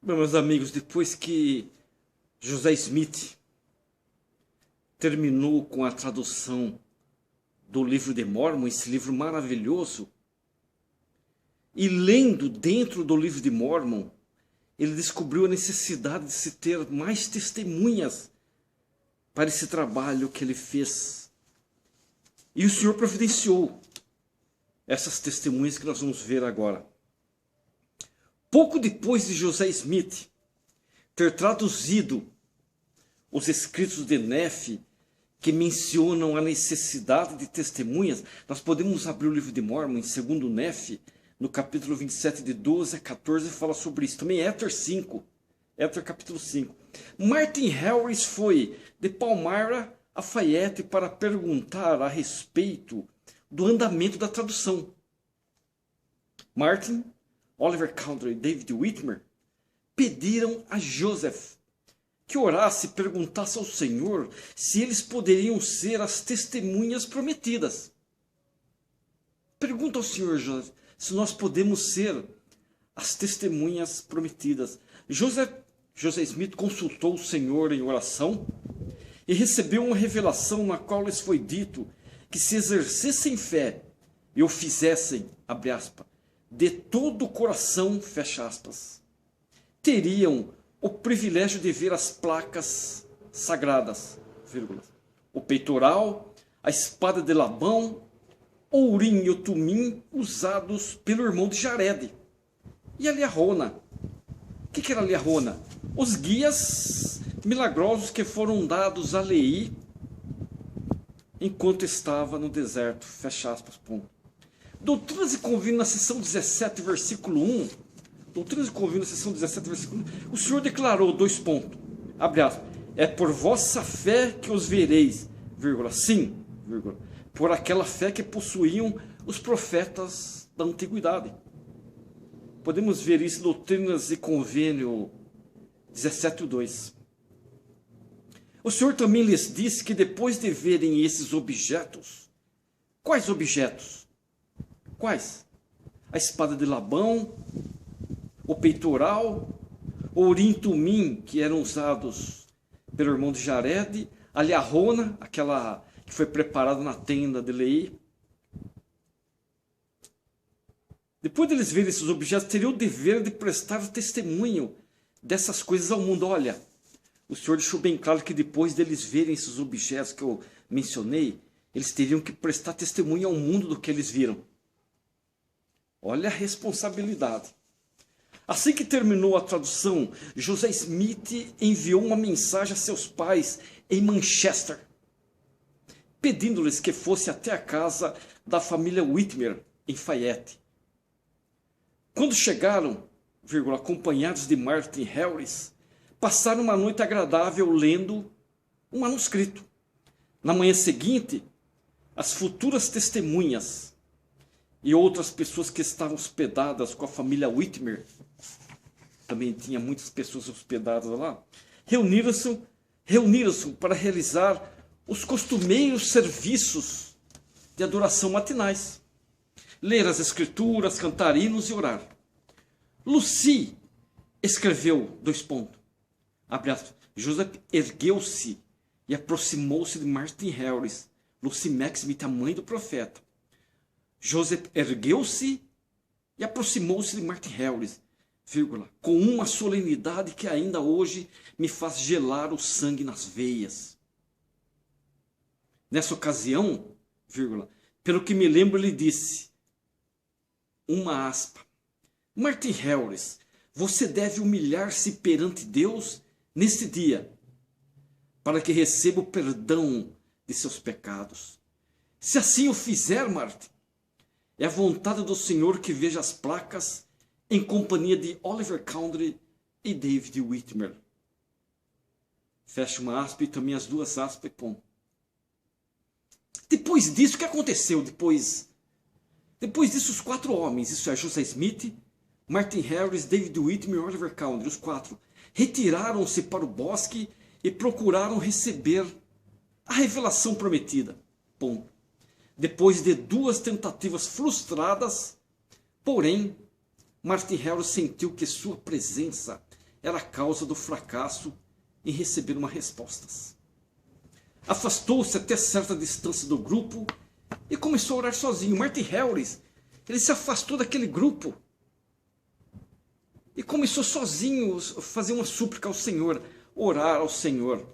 Bom, meus amigos, depois que José Smith terminou com a tradução do livro de Mórmon, esse livro maravilhoso, e lendo dentro do livro de Mórmon, ele descobriu a necessidade de se ter mais testemunhas para esse trabalho que ele fez. E o Senhor providenciou essas testemunhas que nós vamos ver agora. Pouco depois de José Smith ter traduzido os escritos de Nefe, que mencionam a necessidade de testemunhas, nós podemos abrir o livro de Mórmon, em 2º Nefe, no capítulo 27, de 12 a 14, fala sobre isso. Também Éter 5, Éter capítulo 5. Martin Harris foi de Palmyra a Fayette para perguntar a respeito do andamento da tradução. Martin, Oliver Cowdery e David Whitmer pediram a Joseph que orasse e perguntasse ao Senhor se eles poderiam ser as testemunhas prometidas. Pergunta ao Senhor, Joseph, se nós podemos ser as testemunhas prometidas. José Smith consultou o Senhor em oração e recebeu uma revelação na qual lhes foi dito que se exercessem fé e o fizessem, abre aspas, de todo o coração, fecha aspas, teriam o privilégio de ver as placas sagradas, vírgula, o peitoral, a espada de Labão, o Urim e o Tumim usados pelo irmão de Jared. E a Liarona. O que era a Liarona? Os guias milagrosos que foram dados a Leí enquanto estava no deserto. Fecha aspas, ponto. Doutrinas e Convênios, na seção 17, versículo 1. Doutrinas e Convênios, na seção 17, versículo 1. O Senhor declarou, dois pontos. Abre aspas. É por vossa fé que os vereis, vírgula, sim, vírgula, por aquela fé que possuíam os profetas da antiguidade. Podemos ver isso em Doutrinas e Convênio 17:2. O Senhor também lhes disse que depois de verem esses objetos, quais objetos? Quais? A espada de Labão, o peitoral, o Urim e Tumim, que eram usados pelo irmão de Jared, a Liarona, aquela que foi preparada na tenda de Leí. Depois de eles verem esses objetos, teriam o dever de prestar testemunho dessas coisas ao mundo. Olha, o Senhor deixou bem claro que depois deles verem esses objetos que eu mencionei, eles teriam que prestar testemunho ao mundo do que eles viram. Olha a responsabilidade. Assim que terminou a tradução, José Smith enviou uma mensagem a seus pais em Manchester, pedindo-lhes que fosse até a casa da família Whitmer, em Fayette. Quando chegaram, vírgula, acompanhados de Martin Harris, passaram uma noite agradável lendo um manuscrito. Na manhã seguinte, as futuras testemunhas e outras pessoas que estavam hospedadas com a família Whitmer, também tinha muitas pessoas hospedadas lá, reuniram-se para realizar os costumeiros serviços de adoração matinais, ler as escrituras, cantar hinos e orar. Lucy escreveu, dois pontos, abre aspas, Joseph ergueu-se e aproximou-se de Martin Harris, Lucy Macksmith, a mãe do profeta. Joseph ergueu-se e aproximou-se de Martin Harris, vírgula, com uma solenidade que ainda hoje me faz gelar o sangue nas veias. Nessa ocasião, vírgula, pelo que me lembro, ele disse, uma aspa, Martin Harris, você deve humilhar-se perante Deus neste dia, para que receba o perdão de seus pecados. Se assim o fizer, Martin, é a vontade do Senhor que veja as placas em companhia de Oliver Cowdery e David Whitmer. Fecha uma aspa e também as duas aspas e ponto. Depois disso, o que aconteceu depois? Depois disso, os quatro homens, isso é, José Smith, Martin Harris, David Whitmer e Oliver Cowdery, os quatro, retiraram-se para o bosque e procuraram receber a revelação prometida. Ponto. Depois de duas tentativas frustradas, porém, Martin Harris sentiu que sua presença era a causa do fracasso em receber uma resposta. Afastou-se até certa distância do grupo e começou a orar sozinho. Martin Harris, ele se afastou daquele grupo e começou sozinho a fazer uma súplica ao Senhor, orar ao Senhor.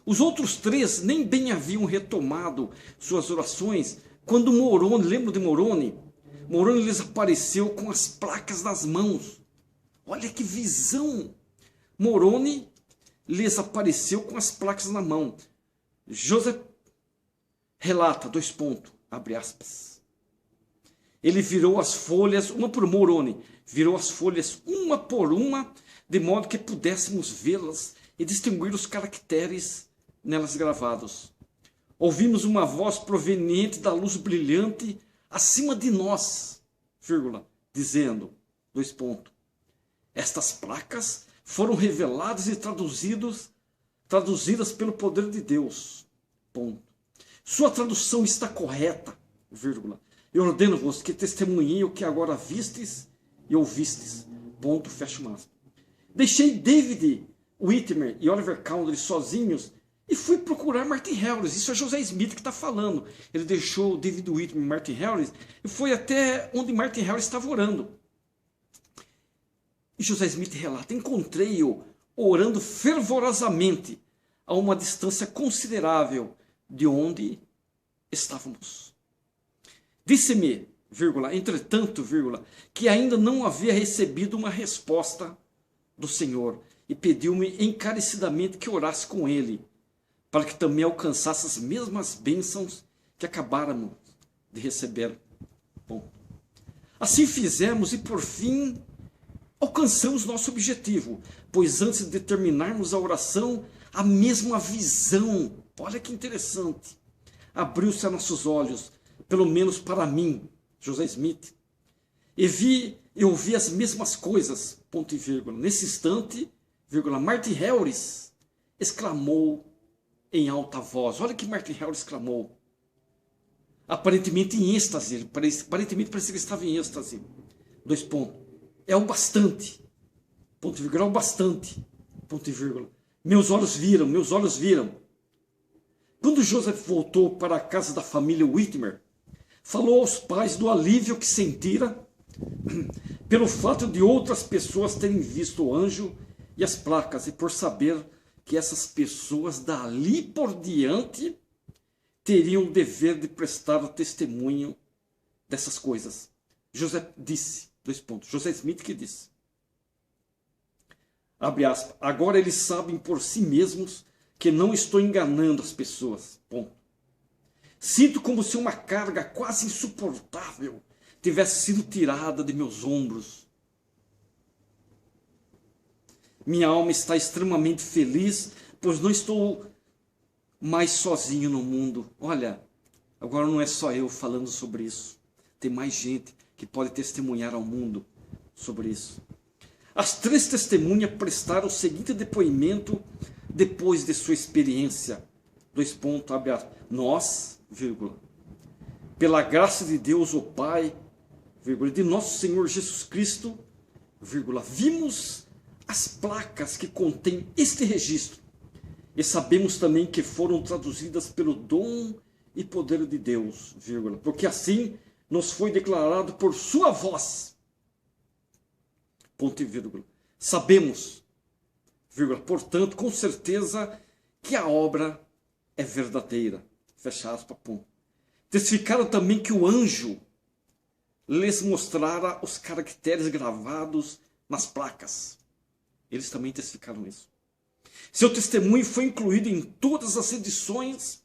Os outros 3 nem bem haviam retomado suas orações quando Moroni, lembra de Moroni? Moroni lhes apareceu com as placas nas mãos. Olha que visão! Moroni lhes apareceu com as placas na mão. Joseph relata, abre aspas. Ele virou as folhas, uma por Moroni, virou as folhas uma por uma, de modo que pudéssemos vê-las e distinguir os caracteres nelas gravados. Ouvimos uma voz proveniente da luz brilhante acima de nós, dizendo, estas placas foram reveladas e traduzidas pelo poder de Deus. Sua tradução está correta, Eu ordeno-vos que testemunhem o que agora vistes e ouvistes. Fecha o aspas. Deixei David Whitmer e Oliver Cowdery sozinhos e fui procurar Martin Harris. Isso é José Smith que está falando. Ele deixou David Whitmer e Martin Harris e foi até onde Martin Harris estava orando. E José Smith relata, encontrei-o orando fervorosamente a uma distância considerável de onde estávamos. Disse-me, entretanto, que ainda não havia recebido uma resposta do Senhor e pediu-me encarecidamente que orasse com ele, para que também alcançasse as mesmas bênçãos que acabáramos de receber. Assim fizemos e por fim alcançamos nosso objetivo, pois antes de terminarmos a oração, a mesma visão, olha que interessante, abriu-se a nossos olhos, pelo menos para mim, José Smith, e ouvi as mesmas coisas, Nesse instante, Martin Harris exclamou em alta voz, olha que Martin Harris exclamou, aparentemente em êxtase, aparentemente parecia que ele estava em êxtase, é o bastante, é o bastante, meus olhos viram. Quando Joseph voltou para a casa da família Whitmer, falou aos pais do alívio que sentira pelo fato de outras pessoas terem visto o anjo e as placas e por saber que essas pessoas dali por diante teriam o dever de prestar o testemunho dessas coisas. José disse, José Smith que disse, abre aspas, agora eles sabem por si mesmos que não estou enganando as pessoas. Sinto como se uma carga quase insuportável tivesse sido tirada de meus ombros. Minha alma está extremamente feliz, pois não estou mais sozinho no mundo. Olha, agora não é só eu falando sobre isso. Tem mais gente que pode testemunhar ao mundo sobre isso. As 3 testemunhas prestaram o seguinte depoimento depois de sua experiência. Abre aspas. Nós, pela graça de Deus, o Pai, de nosso Senhor Jesus Cristo, vimos as placas que contêm este registro e sabemos também que foram traduzidas pelo dom e poder de Deus, porque assim nos foi declarado por sua voz. Sabemos, portanto, com certeza que a obra é verdadeira. Fecha aspas, Testificaram também que o anjo lhes mostrara os caracteres gravados nas placas. Eles também testificaram isso. Seu testemunho foi incluído em todas as edições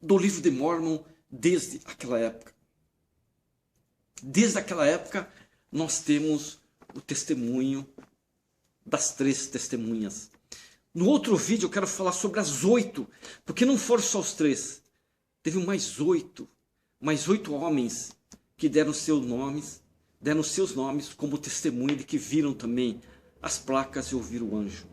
do livro de Mormon desde aquela época. Desde aquela época, nós temos o testemunho das 3 testemunhas. No outro vídeo eu quero falar sobre as 8, porque não foram só os 3. Teve mais 8 homens que deram seus nomes como testemunho de que viram também as placas e ouviram o anjo.